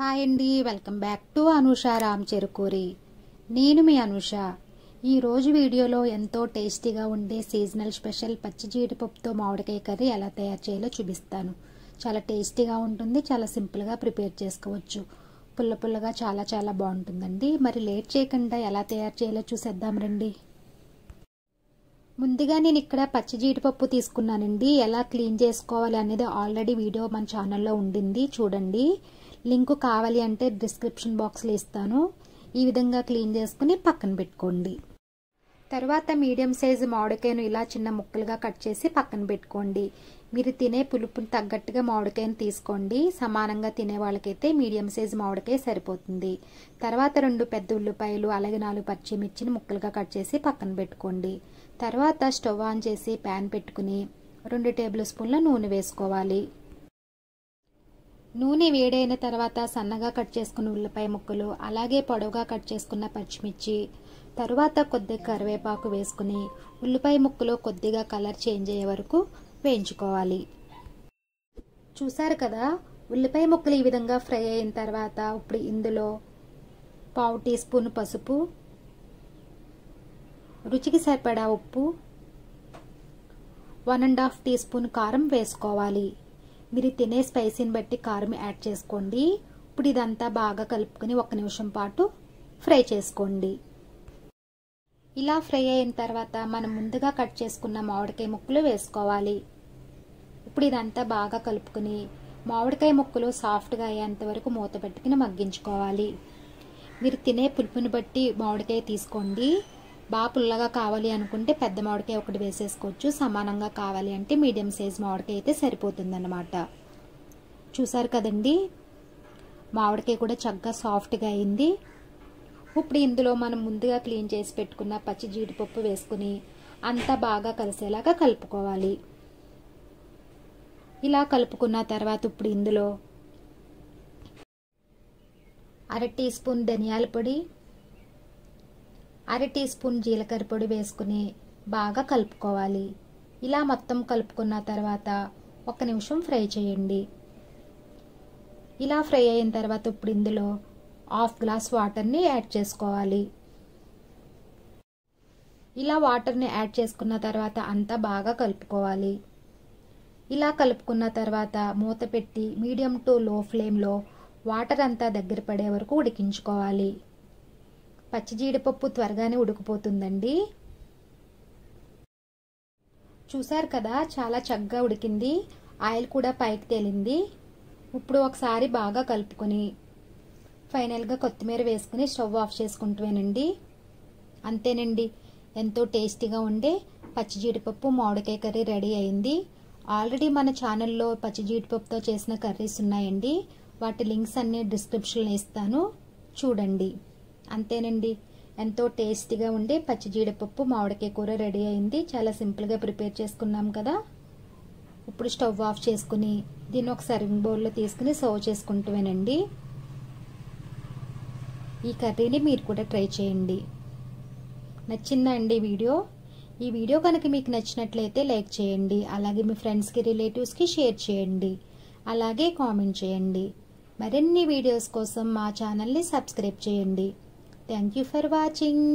Hi అండి, welcome back to Anusha Ram Cherukuri. నేను మీ అనుష. ఈరోజు వీడియోలో ఎంతో టేస్టీగా ఉండే సీజనల్ స్పెషల్ పచ్చి జీడిపప్పుతో మామిడికాయ కర్రీ ఎలా తయారు చేయాలో చూపిస్తాను. చాలా టేస్టీగా ఉంటుంది, చాలా సింపుల్గా ప్రిపేర్ చేసుకోవచ్చు. పుల్ల పుల్లగా చాలా బాగుంటుందండి. మరి లేట్ చేయకుండా ఎలా తయారు చేయాలో చూసేద్దాం రండి. ముందుగా నేను ఇక్కడ పచ్చి జీడిపప్పు తీసుకున్నానండి. ఎలా క్లీన్ చేసుకోవాలి అనేది ఆల్రెడీ వీడియో మన ఛానల్లో ఉండింది, చూడండి. లింక్ కావాలి అంటే డిస్క్రిప్షన్ బాక్స్లో ఇస్తాను. ఈ విధంగా క్లీన్ చేసుకుని పక్కన పెట్టుకోండి. తర్వాత మీడియం సైజు మామిడికాయను ఇలా చిన్న ముక్కలుగా కట్ చేసి పక్కన పెట్టుకోండి. మీరు తినే పులుపుని తగ్గట్టుగా మామిడికాయను తీసుకోండి. సమానంగా తినే వాళ్ళకైతే మీడియం సైజు మామిడికాయ సరిపోతుంది. తర్వాత 2 పెద్ద ఉల్లిపాయలు అలాగే 4 పచ్చిమిర్చిని ముక్కలుగా కట్ చేసి పక్కన పెట్టుకోండి. తర్వాత స్టవ్ ఆన్ చేసి ప్యాన్ పెట్టుకుని 2 టేబుల్ స్పూన్ల నూనె వేసుకోవాలి. నూనె వేడైన తర్వాత సన్నగా కట్ చేసుకున్న ఉల్లిపాయ ముక్కలు అలాగే పొడవుగా కట్ చేసుకున్న పచ్చిమిర్చి, తరువాత కొద్దిగా కరివేపాకు వేసుకుని ఉల్లిపాయ ముక్కలు కొద్దిగా కలర్ చేంజ్ అయ్యే వరకు వేయించుకోవాలి. చూసారు కదా, ఉల్లిపాయ ముక్కలు ఈ విధంగా ఫ్రై అయిన తర్వాత ఇప్పుడు ఇందులో 1/2 టీ స్పూన్ పసుపు, రుచికి సరిపడా ఉప్పు, 1.5 టీ స్పూన్ కారం వేసుకోవాలి. మీరు తినే స్పైసీని బట్టి కారం యాడ్ చేసుకోండి. ఇప్పుడు ఇదంతా బాగా కలుపుకొని 1 నిమిషం పాటు ఫ్రై చేసుకోండి. ఇలా ఫ్రై అయిన తర్వాత మనం ముందుగా కట్ చేసుకున్న మామిడికాయ ముక్కలు వేసుకోవాలి. ఇప్పుడు ఇదంతా బాగా కలుపుకొని మామిడికాయ ముక్కలు సాఫ్ట్గా అయ్యేంత వరకు మూత పెట్టుకుని మగ్గించుకోవాలి. మీరు తినే పులుపుని బట్టి మామిడికాయ తీసుకోండి. బాగా పుల్లగా కావాలి అనుకుంటే పెద్ద మామిడికాయ ఒకటి వేసేసుకోవచ్చు. సమానంగా కావాలి అంటే మీడియం సైజ్ మామిడికాయ అయితే సరిపోతుందన్నమాట. చూసారు కదండి, మామిడికాయ కూడా చక్కగా సాఫ్ట్గా అయింది. ఇప్పుడు ఇందులో మనం ముందుగా క్లీన్ చేసి పెట్టుకున్న పచ్చి జీడిపప్పు వేసుకుని అంతా బాగా కలిసేలాగా కలుపుకోవాలి. ఇలా కలుపుకున్న తర్వాత ఇప్పుడు ఇందులో 1/2 టీ స్పూన్ ధనియాల పొడి, 1/2 టీ స్పూన్ జీలకర్ర పొడి వేసుకుని బాగా కలుపుకోవాలి. ఇలా మొత్తం కలుపుకున్న తర్వాత 1 నిమిషం ఫ్రై చేయండి. ఇలా ఫ్రై అయిన తర్వాత ఇప్పుడు ఇందులో 1/2 గ్లాస్ వాటర్ని యాడ్ చేసుకోవాలి. ఇలా వాటర్ని యాడ్ చేసుకున్న తర్వాత అంతా బాగా కలుపుకోవాలి. ఇలా కలుపుకున్న తర్వాత మూత పెట్టి మీడియం టు లో ఫ్లేమ్లో వాటర్ అంతా దగ్గర పడే వరకు ఉడికించుకోవాలి. పచ్చి జీడిపప్పు త్వరగానే ఉడికిపోతుందండి. చూసారు కదా, చాలా చక్కగా ఉడికింది. ఆయిల్ కూడా పైకి తేలింది. ఇప్పుడు ఒకసారి బాగా కలుపుకొని ఫైనల్గా కొత్తిమీర వేసుకుని స్టవ్ ఆఫ్ చేసుకుంటామేనండి. అంతేనండి, ఎంతో టేస్టీగా ఉండే పచ్చి జీడిపప్పు మామిడికాయ కర్రీ రెడీ అయింది. ఆల్రెడీ మన ఛానల్లో పచ్చి జీడిపప్పుతో చేసిన కర్రీస్ ఉన్నాయండి. వాటి లింక్స్ అన్ని డిస్క్రిప్షన్లో ఇస్తాను, చూడండి. అంతేనండి, ఎంతో టేస్టీగా ఉండే పచ్చి జీడిపప్పు మామిడికాయ కూర రెడీ అయింది. చాలా సింపుల్గా ప్రిపేర్ చేసుకున్నాం కదా. ఇప్పుడు స్టవ్ ఆఫ్ చేసుకుని దీన్ని ఒక సర్వింగ్ బౌల్లో తీసుకుని సర్వ్ చేసుకుంటామేనండి. ఈ కర్రీని మీరు కూడా ట్రై చేయండి. నచ్చిందా అండి వీడియో? ఈ వీడియో కనుక మీకు నచ్చినట్లయితే లైక్ చేయండి. అలాగే మీ ఫ్రెండ్స్కి రిలేటివ్స్కి షేర్ చేయండి. అలాగే కామెంట్ చేయండి. మరిన్ని వీడియోస్ కోసం మా ఛానల్ని సబ్స్క్రైబ్ చేయండి. Thank you for watching.